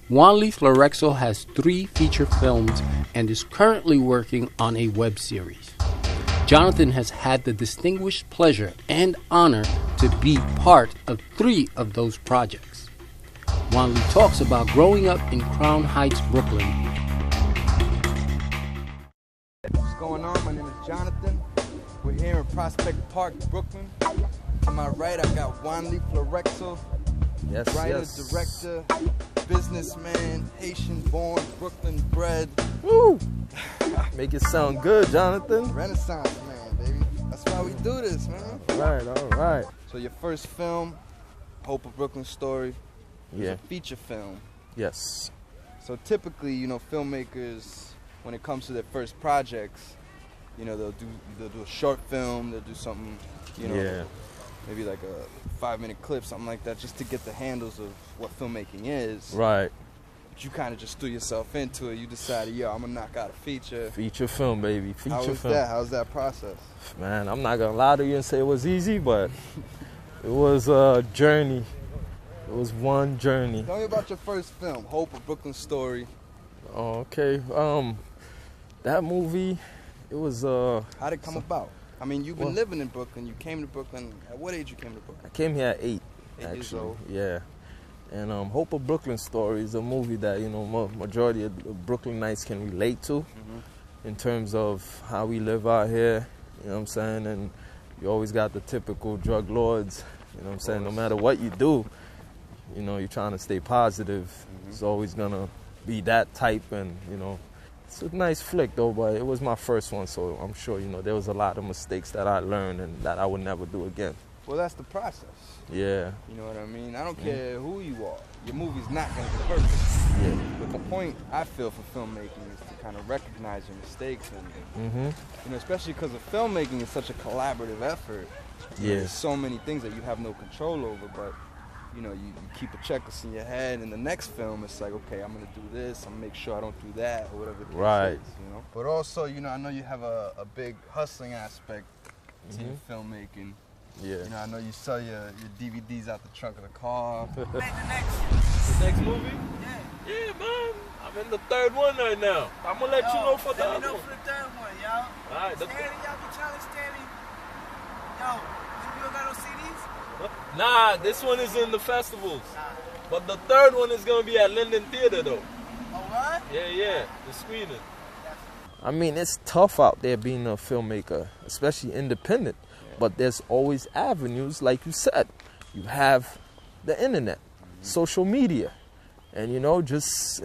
Wanly Florexile has 3 feature films and is currently working on a web series. Jonathan has had the distinguished pleasure and honor to be part of 3 of those projects. Wanly talks about growing up in Crown Heights, Brooklyn. What's going on? My name is Jonathan. We're here in Prospect Park, Brooklyn. To my right, I got Wanly Florexile. Yes, writer, yes. director, businessman, Haitian-born, Brooklyn-bred. Woo! Make it sound good, Jonathan. Renaissance man, baby. That's why we do this, man. All right. So your first film, Hope of Brooklyn Story, is a feature film. Yes. So typically, you know, filmmakers, when it comes to their first projects, you know, they'll do a short film, they'll do something, you know, maybe like a 5-minute clip, something like that, just to get the handles of what filmmaking is. Right. But you kind of just threw yourself into it. You decided, yo, I'm gonna knock out a feature. Feature film, baby. Feature film. How's that process? Man, I'm not gonna lie to you and say it was easy, but it was a journey. It was one journey. Tell me about your first film, Hope of Brooklyn Story. Okay. That movie, it was How'd it come about? I mean, you've been living in Brooklyn. You came to Brooklyn. At what age you came to Brooklyn? I came here at 8 8 years old. Yeah. And Hope of Brooklyn Story is a movie that, you know, majority of Brooklynites can relate to in terms of how we live out here, you know what I'm saying? And you always got the typical drug lords, you know what I'm saying? No matter what you do, you know, you're trying to stay positive. It's always gonna be that type, and, you know, it's a nice flick though, but it was my first one, so I'm sure, you know, there was a lot of mistakes that I learned and that I would never do again. Well, that's the process. Yeah. You know what I mean? I don't care who you are. Your movie's not going to be perfect. Yeah. But the point I feel for filmmaking is to kind of recognize your mistakes and you know, especially because of filmmaking is such a collaborative effort. Yeah. There's so many things that you have no control over, but you know, you keep a checklist in your head, and the next film, it's like, okay, I'm gonna do this, I'm gonna make sure I don't do that, or whatever the case is, you know? But also, you know, I know you have a big hustling aspect to your filmmaking. Yeah. You know, I know you sell your DVDs out the trunk of the car. The next movie? Yeah. Yeah, man. I'm in the 3rd one right now. I'm gonna let you know for the let other me know one. for the 3rd one, y'all. All right. Stanley, y'all be challenged, Stanley. Yo, you don't got no CDs? Nah, this one is in the festivals. But the 3rd one is gonna be at Linden Theater though. Oh, what? Yeah, the screening. I mean, it's tough out there being a filmmaker, especially independent. But there's always avenues, like you said. You have the internet, social media, and, you know, just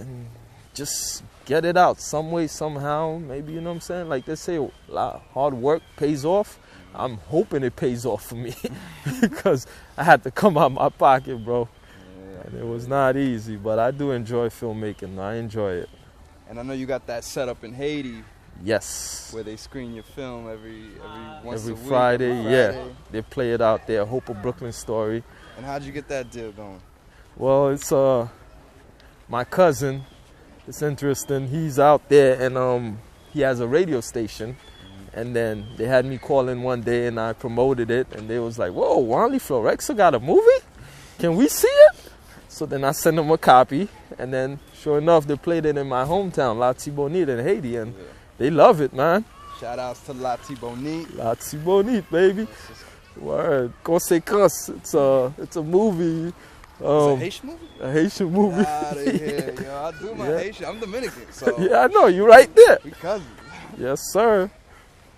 get it out some way, somehow. Maybe, you know what I'm saying? Like they say, a lot of hard work pays off. I'm hoping it pays off for me because I had to come out my pocket, bro. And it was not easy, but I do enjoy filmmaking. I enjoy it. And I know you got that set up in Haiti. Yes. Where they screen your film every once a week. Friday, yeah. They play it out there, Hope of Brooklyn Story. And how'd you get that deal going? Well, it's my cousin. It's interesting. He's out there, and he has a radio station. And then they had me call in one day, and I promoted it. And they was like, whoa, Wanly Florexile got a movie? Can we see it? So then I sent them a copy. And then, sure enough, they played it in my hometown, La Tibonite in Haiti. And they love it, man. Shout outs to La Tibonite. La Tibonite, baby. Word. Conséquence. It's a movie. It's a Haitian movie? A Haitian movie. Out of here, yo. I do my Haitian. I'm Dominican, so. Yeah, I know. You're right there. We cousins. Yes, sir.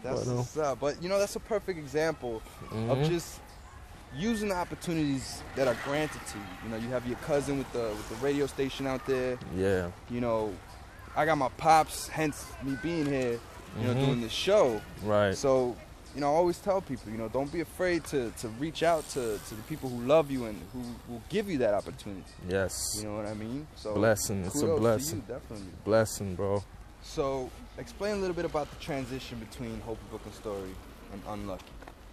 That's what's up. But, you know, that's a perfect example of just using the opportunities that are granted to you. You know, you have your cousin with the radio station out there. Yeah. You know, I got my pops, hence me being here, you know, doing this show. Right. So, you know, I always tell people, you know, don't be afraid to reach out to the people who love you and who will give you that opportunity. Yes. You know what I mean? So blessing. It's a blessing. To you, definitely. Blessing, bro. So, explain a little bit about the transition between Hope of Brooklyn Story and Unlucky.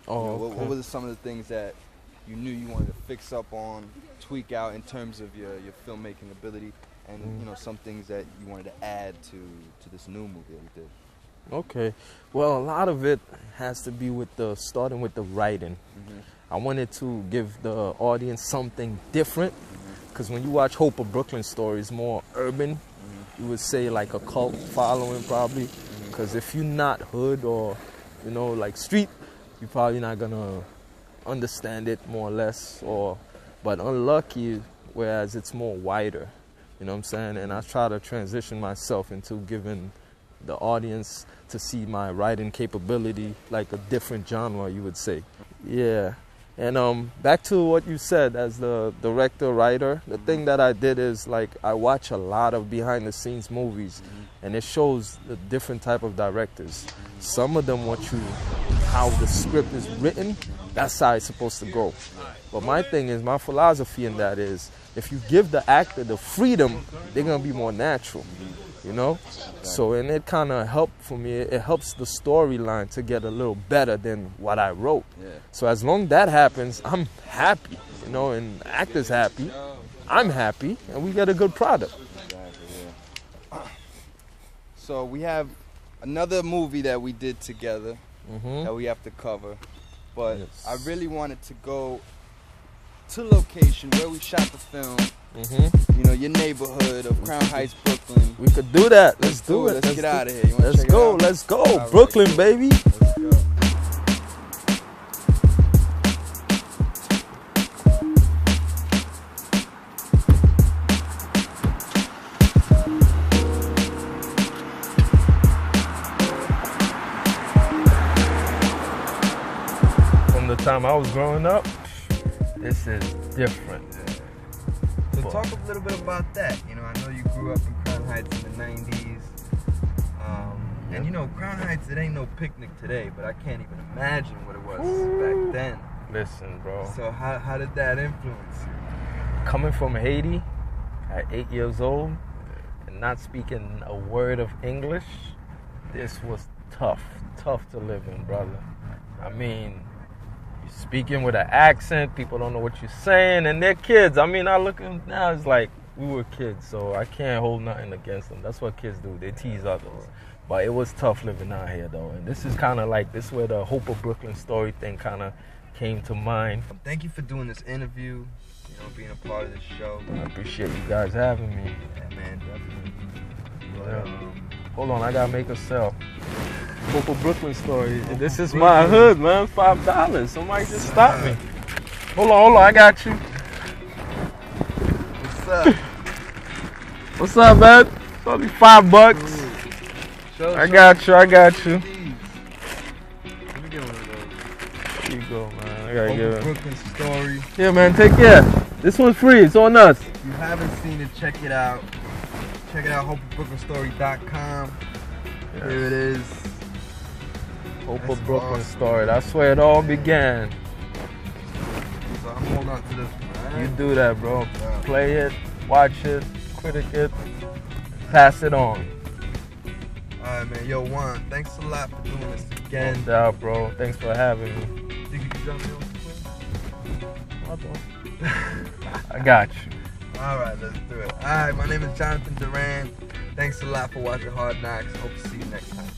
Oh, you know, what were some of the things that you knew you wanted to fix up on, tweak out in terms of your filmmaking ability, and you know, some things that you wanted to add to this new movie that we did? Okay. Well, a lot of it has to be with starting with the writing. I wanted to give the audience something different, because when you watch Hope of Brooklyn Story, it's more urban. You would say like a cult following probably, because if you're not hood or, you know, like street, you're probably not gonna understand it more or less. But Unlucky, whereas it's more wider, you know what I'm saying? And I try to transition myself into giving the audience to see my writing capability, like a different genre, you would say. Yeah. And back to what you said as the director, writer, the thing that I did is, like, I watch a lot of behind-the-scenes movies, and it shows the different type of directors. Some of them want you, how the script is written, that's how it's supposed to go. But my thing is, my philosophy in that is, if you give the actor the freedom, they're going to be more natural, you know? So, and it kind of helped for me. It helps the storyline to get a little better than what I wrote. So as long as that happens, I'm happy, you know, and the actor's happy, I'm happy, and we get a good product. So we have another movie that we did together that we have to cover. But I really wanted to go to location where we shot the film. You know, your neighborhood of Crown Heights, Brooklyn. We could do that. Let's do it. Let's get out of here. You let's go. Let's go. Right, Brooklyn, baby. Let's go. From the time I was growing up, this is different. So talk a little bit about that. You know, I know you grew up in Crown Heights in the 90s. And you know, Crown Heights, it ain't no picnic today, but I can't even imagine what it was back then. Listen, bro. So how did that influence you? Coming from Haiti at 8 years old and not speaking a word of English, this was tough to live in, brother. I mean, speaking with an accent, people don't know what you're saying, and they're kids. I mean, I look at them now, it's like we were kids, so I can't hold nothing against them. That's what kids do, they tease others. But it was tough living out here, though, and this is kind of like, this is where the Hope of Brooklyn Story thing kind of came to mind. Thank you for doing this interview, you know, being a part of this show. I appreciate you guys having me. Yeah, man, definitely. But, hold on, I gotta make a sell. Hope of Brooklyn Story. This is my hood, man. $5. Somebody just stop me. Hold on, I got you. What's up? What's up, man? It's only $5. I got you. Let me get one of those. Here you go, man. I gotta give it. Brooklyn Story. Yeah, man. Take care. This one's free. It's on us. If you haven't seen it, check it out. Check it out. HopeofBrooklynStory.com. Yes. Here it is. Hope of Brooklyn Story. That's where it all began. So I'm holding on to this one. Right? You do that, bro. Yeah. Play it, watch it, critic it, pass it on. Alright, man. Yo, Juan, thanks a lot for doing this again. No doubt, bro. Thanks for having me. Think you can jump me on Twitter? I got you. Alright, let's do it. Alright, my name is Jonathan Duran. Thanks a lot for watching Hard Knocks. Hope to see you next time.